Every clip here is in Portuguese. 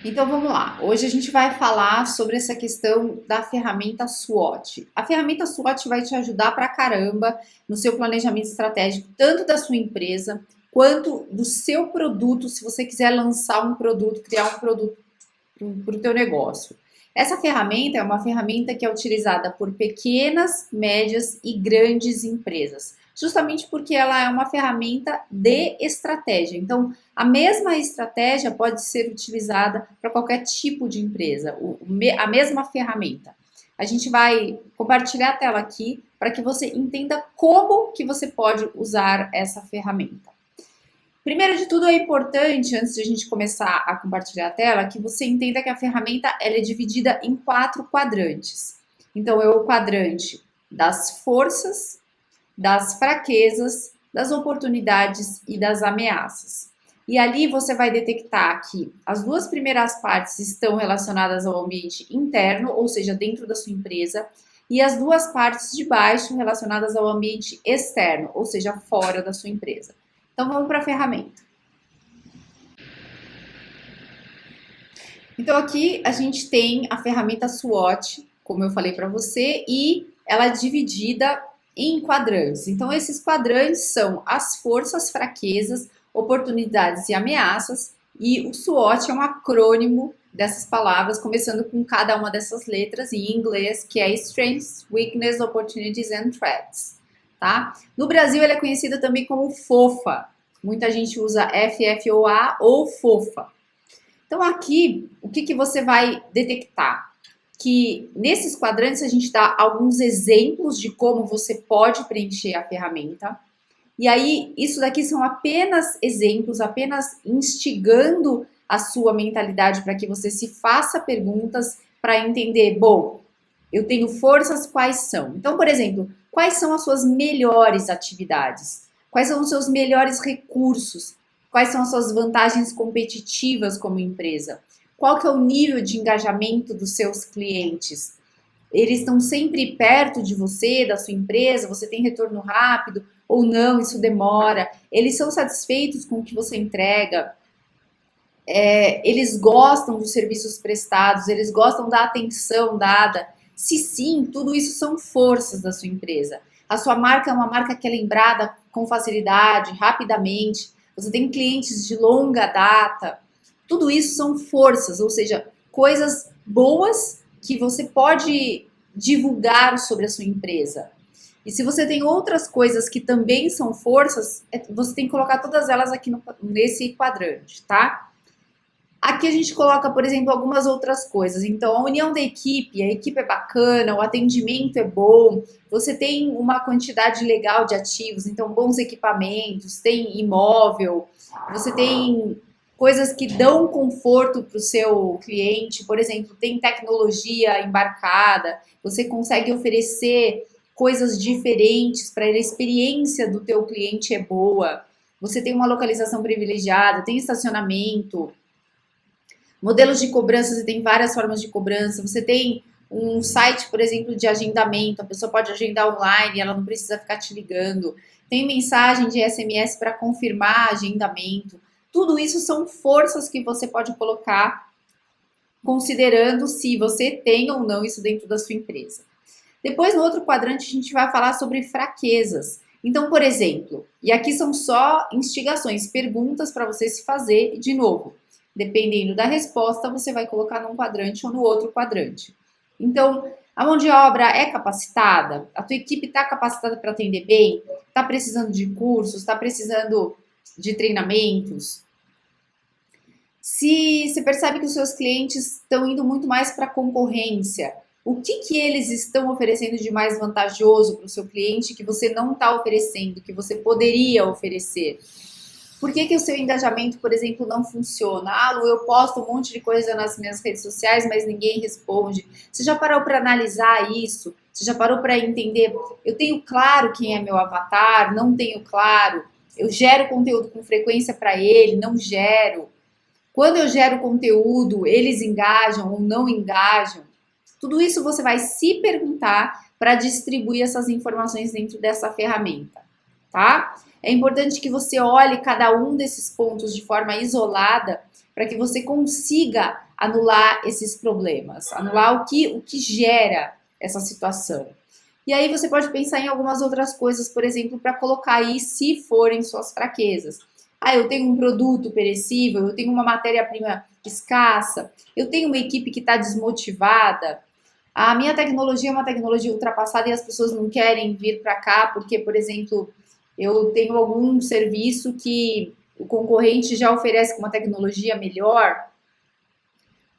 Então vamos lá. Hoje a gente vai falar sobre essa questão da ferramenta SWOT. A ferramenta SWOT vai te ajudar pra caramba no seu planejamento estratégico, tanto da sua empresa quanto do seu produto, se você quiser lançar um produto, criar um produto para o teu negócio. Essa ferramenta é uma ferramenta que é utilizada por pequenas, médias e grandes empresas, justamente porque ela é uma ferramenta de estratégia. Então, a mesma estratégia pode ser utilizada para qualquer tipo de empresa, a mesma ferramenta. A gente vai compartilhar a tela aqui para que você entenda como que você pode usar essa ferramenta. Primeiro de tudo, é importante, antes de a gente começar a compartilhar a tela, que você entenda que a ferramenta ela é dividida em 4 quadrantes. Então, é o quadrante das forças, das fraquezas, das oportunidades e das ameaças. E ali você vai detectar que as duas primeiras partes estão relacionadas ao ambiente interno, ou seja, dentro da sua empresa, e as duas partes de baixo relacionadas ao ambiente externo, ou seja, fora da sua empresa. Então vamos para a ferramenta. Então aqui a gente tem a ferramenta SWOT, como eu falei para você, e ela é dividida em quadrantes. Então esses quadrantes são as forças, fraquezas, oportunidades e ameaças, e o SWOT é um acrônimo dessas palavras, começando com cada uma dessas letras em inglês, que é Strengths, Weakness, Opportunities and Threats. Tá? No Brasil ele é conhecido também como FOFA. Muita gente usa FFOA ou FOFA. Então aqui, o que você vai detectar? Que nesses quadrantes a gente dá alguns exemplos de como você pode preencher a ferramenta. E aí, isso daqui são apenas exemplos, apenas instigando a sua mentalidade para que você se faça perguntas para entender, bom, eu tenho forças, quais são? Então, por exemplo, quais são as suas melhores atividades? Quais são os seus melhores recursos? Quais são as suas vantagens competitivas como empresa? Qual que é o nível de engajamento dos seus clientes? Eles estão sempre perto de você, da sua empresa? Você tem retorno rápido ou não? Isso demora? Eles são satisfeitos com o que você entrega? Eles gostam dos serviços prestados? Eles gostam da atenção dada? Se sim, tudo isso são forças da sua empresa. A sua marca é uma marca que é lembrada com facilidade, rapidamente. Você tem clientes de longa data. Tudo isso são forças, ou seja, coisas boas que você pode divulgar sobre a sua empresa. E se você tem outras coisas que também são forças, você tem que colocar todas elas aqui nesse quadrante, tá? Aqui a gente coloca, por exemplo, algumas outras coisas. Então, a união da equipe, a equipe é bacana, o atendimento é bom, você tem uma quantidade legal de ativos, então bons equipamentos, tem imóvel, você tem coisas que dão conforto para o seu cliente, por exemplo, tem tecnologia embarcada, você consegue oferecer coisas diferentes para ele, a experiência do teu cliente é boa, você tem uma localização privilegiada, tem estacionamento, modelos de cobrança, você tem várias formas de cobrança. Você tem um site, por exemplo, de agendamento. A pessoa pode agendar online, ela não precisa ficar te ligando. Tem mensagem de SMS para confirmar agendamento. Tudo isso são forças que você pode colocar considerando se você tem ou não isso dentro da sua empresa. Depois, no outro quadrante, a gente vai falar sobre fraquezas. Então, por exemplo, e aqui são só instigações, perguntas para você se fazer, e de novo, dependendo da resposta, você vai colocar num quadrante ou no outro quadrante. Então, a mão de obra é capacitada? A tua equipe está capacitada para atender bem? Está precisando de cursos? Está precisando de treinamentos? Se você percebe que os seus clientes estão indo muito mais para a concorrência, o que eles estão oferecendo de mais vantajoso para o seu cliente que você não está oferecendo, que você poderia oferecer? Por que o seu engajamento, por exemplo, não funciona? Ah, Lu, eu posto um monte de coisa nas minhas redes sociais, mas ninguém responde. Você já parou para analisar isso? Você já parou para entender? Eu tenho claro quem é meu avatar? Não tenho claro? Eu gero conteúdo com frequência para ele? Não gero? Quando eu gero conteúdo, eles engajam ou não engajam? Tudo isso você vai se perguntar para distribuir essas informações dentro dessa ferramenta, tá? É importante que você olhe cada um desses pontos de forma isolada para que você consiga anular esses problemas, anular o que gera essa situação. E aí você pode pensar em algumas outras coisas, por exemplo, para colocar aí se forem suas fraquezas. Ah, eu tenho um produto perecível, eu tenho uma matéria-prima escassa, eu tenho uma equipe que está desmotivada, a minha tecnologia é uma tecnologia ultrapassada e as pessoas não querem vir para cá porque, por exemplo, eu tenho algum serviço que o concorrente já oferece com uma tecnologia melhor,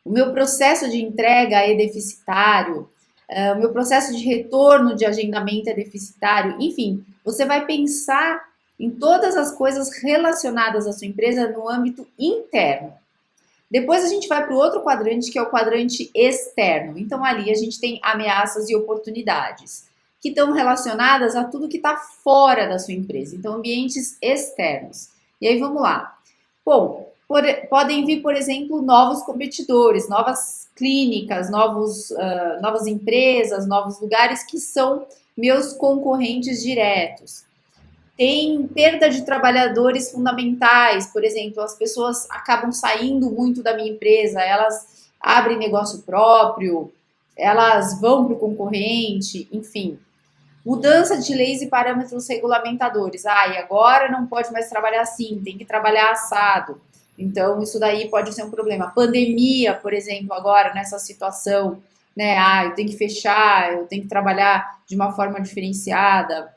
o meu processo de entrega é deficitário, o meu processo de retorno de agendamento é deficitário, enfim, você vai pensar em todas as coisas relacionadas à sua empresa no âmbito interno. Depois a gente vai para o outro quadrante, que é o quadrante externo. Então, ali a gente tem ameaças e oportunidades, que estão relacionadas a tudo que está fora da sua empresa. Então, ambientes externos. E aí, vamos lá. Bom, podem vir, por exemplo, novos competidores, novas clínicas, novas empresas, novos lugares que são meus concorrentes diretos. Tem perda de trabalhadores fundamentais, por exemplo, as pessoas acabam saindo muito da minha empresa, elas abrem negócio próprio, elas vão para o concorrente, enfim. Mudança de leis e parâmetros regulamentadores. Ah, e agora não pode mais trabalhar assim, tem que trabalhar assado. Então, isso daí pode ser um problema. Pandemia, por exemplo, agora nessa situação, né? Ah, eu tenho que fechar, eu tenho que trabalhar de uma forma diferenciada,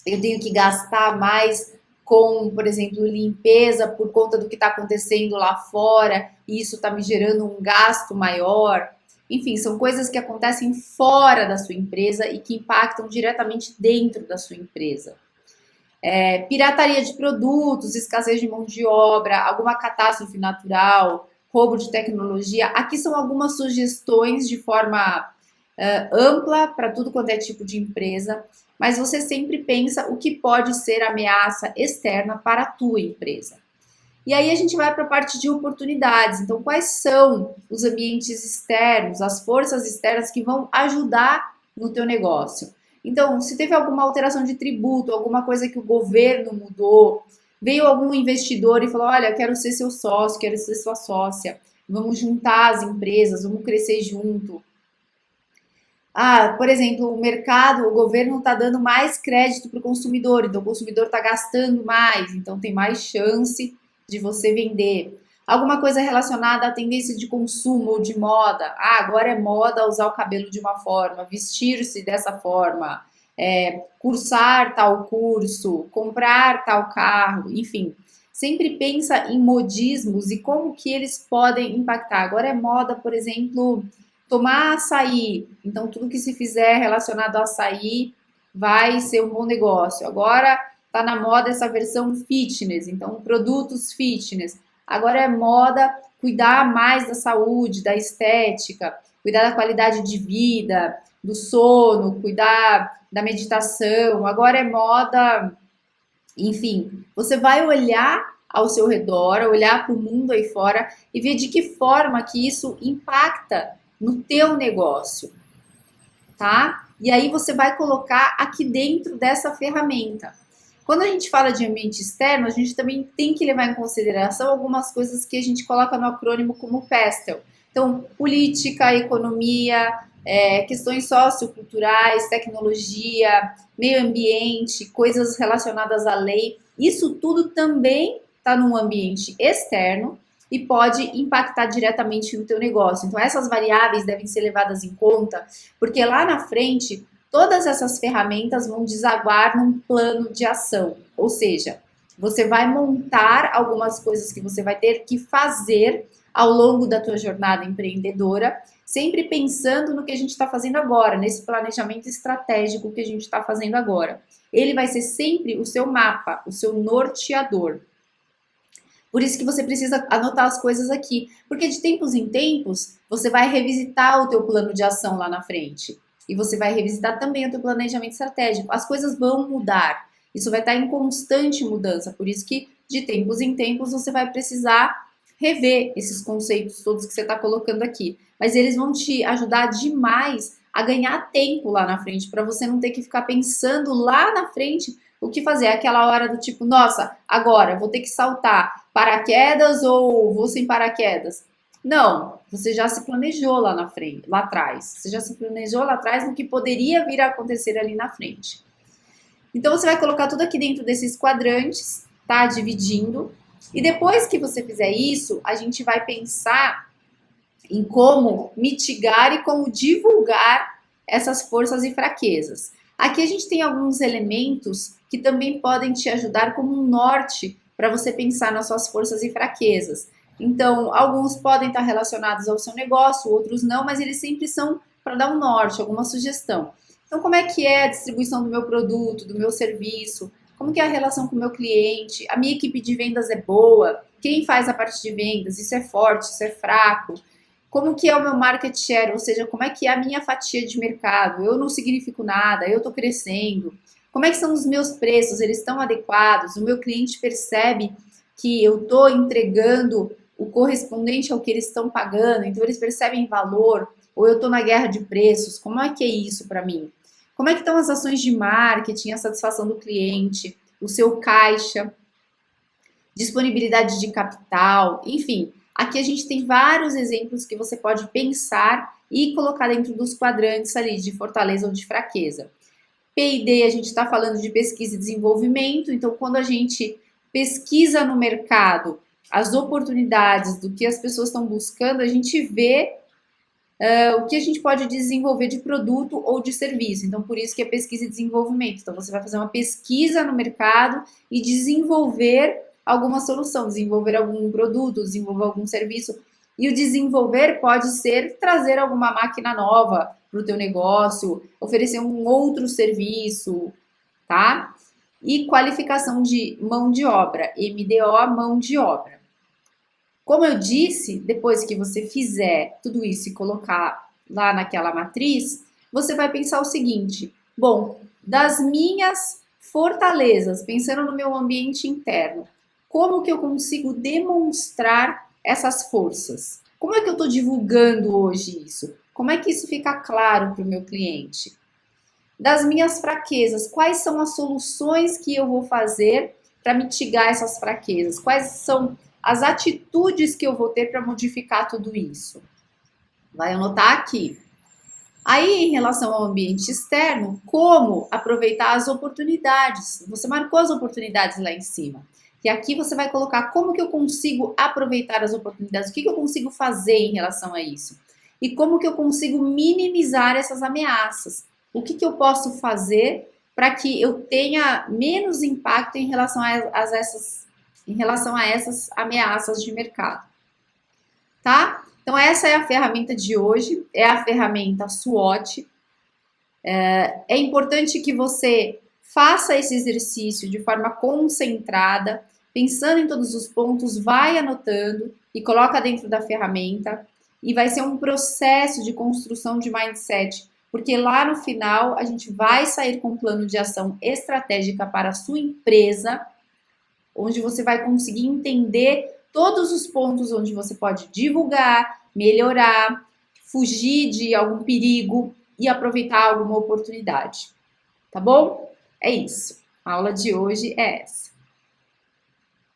eu tenho que gastar mais com, por exemplo, limpeza por conta do que está acontecendo lá fora, e isso está me gerando um gasto maior. Enfim, são coisas que acontecem fora da sua empresa e que impactam diretamente dentro da sua empresa. Pirataria de produtos, escassez de mão de obra, alguma catástrofe natural, roubo de tecnologia. Aqui são algumas sugestões de forma ampla para tudo quanto é tipo de empresa, mas você sempre pensa o que pode ser ameaça externa para a tua empresa. E aí a gente vai para a parte de oportunidades. Então, quais são os ambientes externos, as forças externas que vão ajudar no teu negócio? Então, se teve alguma alteração de tributo, alguma coisa que o governo mudou, veio algum investidor e falou: olha, quero ser seu sócio, quero ser sua sócia, vamos juntar as empresas, vamos crescer junto. Ah, por exemplo, o mercado, o governo está dando mais crédito para o consumidor, então o consumidor está gastando mais, então tem mais chance de você vender. Alguma coisa relacionada à tendência de consumo ou de moda. Ah, agora é moda usar o cabelo de uma forma, vestir-se dessa forma, cursar tal curso, comprar tal carro, enfim. Sempre pensa em modismos e como que eles podem impactar. Agora é moda, por exemplo, tomar açaí. Então, tudo que se fizer relacionado a açaí vai ser um bom negócio. Agora está na moda essa versão fitness, então produtos fitness. Agora é moda cuidar mais da saúde, da estética, cuidar da qualidade de vida, do sono, cuidar da meditação. Agora é moda, enfim, você vai olhar ao seu redor, olhar para o mundo aí fora e ver de que forma que isso impacta no teu negócio, tá? E aí você vai colocar aqui dentro dessa ferramenta. Quando a gente fala de ambiente externo, a gente também tem que levar em consideração algumas coisas que a gente coloca no acrônimo como PESTEL. Então, política, economia, questões socioculturais, tecnologia, meio ambiente, coisas relacionadas à lei. Isso tudo também está num ambiente externo e pode impactar diretamente no teu negócio. Então, essas variáveis devem ser levadas em conta, porque lá na frente todas essas ferramentas vão desaguar num plano de ação, ou seja, você vai montar algumas coisas que você vai ter que fazer ao longo da tua jornada empreendedora, sempre pensando no que a gente está fazendo agora, nesse planejamento estratégico que a gente está fazendo agora. Ele vai ser sempre o seu mapa, o seu norteador. Por isso que você precisa anotar as coisas aqui, porque de tempos em tempos você vai revisitar o teu plano de ação lá na frente. E você vai revisitar também o teu planejamento estratégico. As coisas vão mudar. Isso vai estar em constante mudança. Por isso que de tempos em tempos você vai precisar rever esses conceitos todos que você está colocando aqui. Mas eles vão te ajudar demais a ganhar tempo lá na frente, para você não ter que ficar pensando lá na frente o que fazer. Aquela hora do tipo, nossa, agora vou ter que saltar paraquedas ou vou sem paraquedas? Não, você já se planejou lá na frente, lá atrás. Você já se planejou lá atrás no que poderia vir a acontecer ali na frente. Então você vai colocar tudo aqui dentro desses quadrantes, tá? Dividindo. E depois que você fizer isso, a gente vai pensar em como mitigar e como divulgar essas forças e fraquezas. Aqui a gente tem alguns elementos que também podem te ajudar como um norte para você pensar nas suas forças e fraquezas. Então, alguns podem estar relacionados ao seu negócio, outros não, mas eles sempre são para dar um norte, alguma sugestão. Então, como é que é a distribuição do meu produto, do meu serviço? Como que é a relação com o meu cliente? A minha equipe de vendas é boa? Quem faz a parte de vendas? Isso é forte, isso é fraco? Como que é o meu market share? Ou seja, como é que é a minha fatia de mercado? Eu não significo nada, eu estou crescendo. Como é que são os meus preços? Eles estão adequados? O meu cliente percebe que eu estou entregando o correspondente ao que eles estão pagando? Então, eles percebem valor? Ou eu estou na guerra de preços? Como é que é isso para mim? Como é que estão as ações de marketing, a satisfação do cliente, o seu caixa, disponibilidade de capital, enfim. Aqui a gente tem vários exemplos que você pode pensar e colocar dentro dos quadrantes ali de fortaleza ou de fraqueza. P&D, a gente está falando de pesquisa e desenvolvimento, então quando a gente pesquisa no mercado as oportunidades do que as pessoas estão buscando, a gente vê o que a gente pode desenvolver de produto ou de serviço. Então, por isso que é pesquisa e desenvolvimento. Então, você vai fazer uma pesquisa no mercado e desenvolver alguma solução, desenvolver algum produto, desenvolver algum serviço. E o desenvolver pode ser trazer alguma máquina nova para o teu negócio, oferecer um outro serviço, tá? E qualificação de mão de obra, MDO, mão de obra. Como eu disse, depois que você fizer tudo isso e colocar lá naquela matriz, você vai pensar o seguinte: bom, das minhas fortalezas, pensando no meu ambiente interno, como que eu consigo demonstrar essas forças? Como é que eu estou divulgando hoje isso? Como é que isso fica claro para o meu cliente? Das minhas fraquezas, quais são as soluções que eu vou fazer para mitigar essas fraquezas? Quais são as atitudes que eu vou ter para modificar tudo isso? Vai anotar aqui. Aí, em relação ao ambiente externo, como aproveitar as oportunidades? Você marcou as oportunidades lá em cima. E aqui você vai colocar como que eu consigo aproveitar as oportunidades, o que eu consigo fazer em relação a isso. E como que eu consigo minimizar essas ameaças. O que eu posso fazer para que eu tenha menos impacto em relação a essas ameaças de mercado, tá? Então essa é a ferramenta de hoje, é a ferramenta SWOT. É importante que você faça esse exercício de forma concentrada, pensando em todos os pontos, vai anotando e coloca dentro da ferramenta. E vai ser um processo de construção de mindset, porque lá no final a gente vai sair com um plano de ação estratégica para a sua empresa, onde você vai conseguir entender todos os pontos onde você pode divulgar, melhorar, fugir de algum perigo e aproveitar alguma oportunidade. Tá bom? É isso. A aula de hoje é essa.